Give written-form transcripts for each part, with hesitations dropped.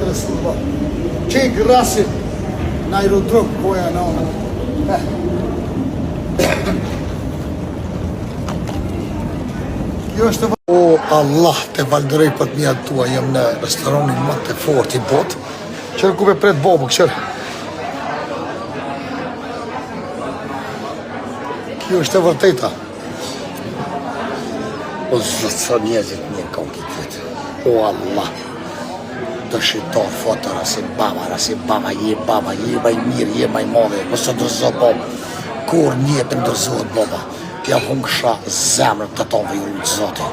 Resulullah. Që i grasin në aerodrom koja në ona. Kjo është o Allah të valderoj për të mjë tua, jem në restoranin më të fort i botë. Qërë ku me pret bobu, qërë. Kjo është e vërteta. O zëtë sa njëzit një kam këtë. O Allah. Dëshitar foto, rasi baba, je maj mirë, je maj madhe. Mësë dërzohet baba. Kur njëtë më dërzohet baba. Ja hungësha zemrë të tonë ju në zote.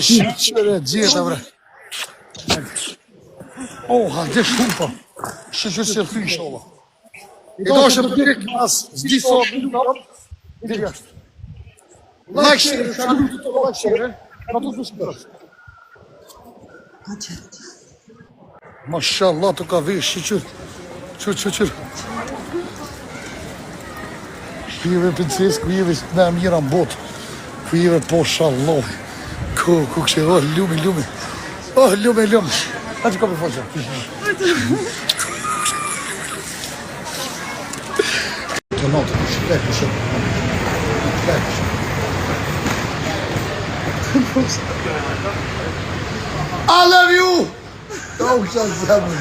Shqyre, gjitha bre. Oha, dhe shumë po. Shqyre se rëthy shola. I do është të përgjek mas, zdi so, dhe jashtë. Like shqyre, shqyre, like shqyre, ka të të shqyre. Mashallah, të ka vesh, shqyre. Qyre. Kujeve princes, kujeve me mira në botë. Kujeve po shalloh. Ku kështë, oh, lumi. Oh, lumi. A që ka për faqë? Të notë, kështë. I love you! Oh, kështë zemë.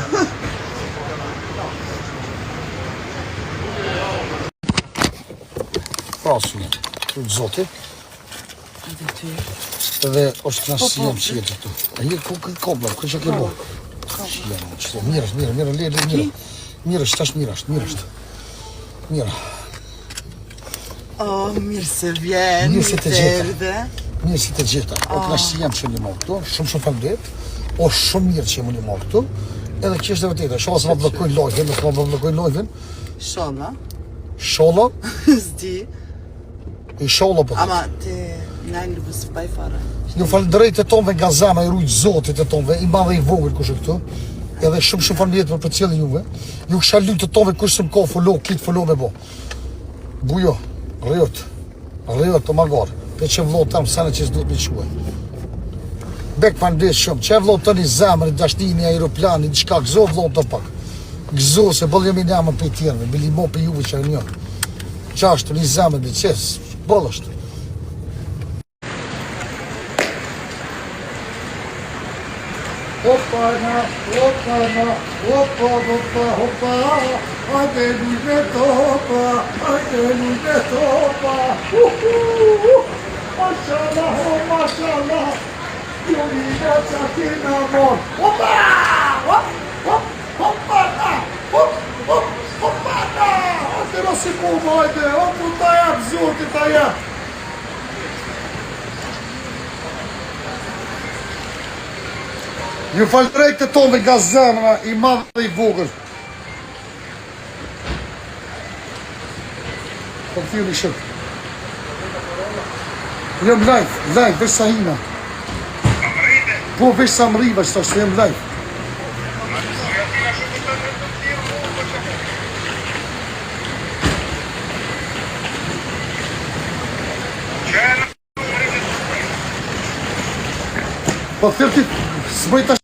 Prasu, të zote. Edhe është knasë jemë që jetë këtu. A jetë ku këtë kobla, këtë që ke bo. Mirë, mirë, shtash mirë është. Mirë. O, mirë se vjen, mirë se erdhe. Mirë se të gjitha. O knasë jemë që një më këtu, shumë faldet. O shumë mirë që jemë një më këtu. Edhe që është dhe vëteta, shola se ma blokojnë lojven, nuk ma blokojnë lojven. Shola? Zdi. I shola po. Ama te najnë lëbës baj fara. Ju falëndërejt e tonve nga zema, i rujtë zotit e tonve, i madhe i vogër kush e këtu. Edhe shumë falëndërejt për cilë juve. Ju kësha lytë e tonve kush sëm ko, follo, kitë follo me bo. Bujo, rëjot, të magarë. Pe që vlot tamë, sene që s'duhet me quaj. Bek falëndërejt shumë, që vlot të një zemër, i dashtini, aeroplani, diçka, gëzo vlot të pak. Gëzo se bëllë jemi njëmën për i tjerëve, bilimo për juve që e njërë. Qashtu një zemër dhe qesë. Bëllë është. Hoppa, hajde lujme topa, Mashallah, Jolina Çakin amor. Hoppa, hoppa, Hajde nësi mu hajde, hoppu ta jap, zotit ta jap. Ju falëndërejt të tonë nga zemra, i madhe dhe i vogël. Po të thirë një shërë. Jem live, veç sa hina. Po veç sa më riva, që të jem live. Po të thirë ti, së bëjta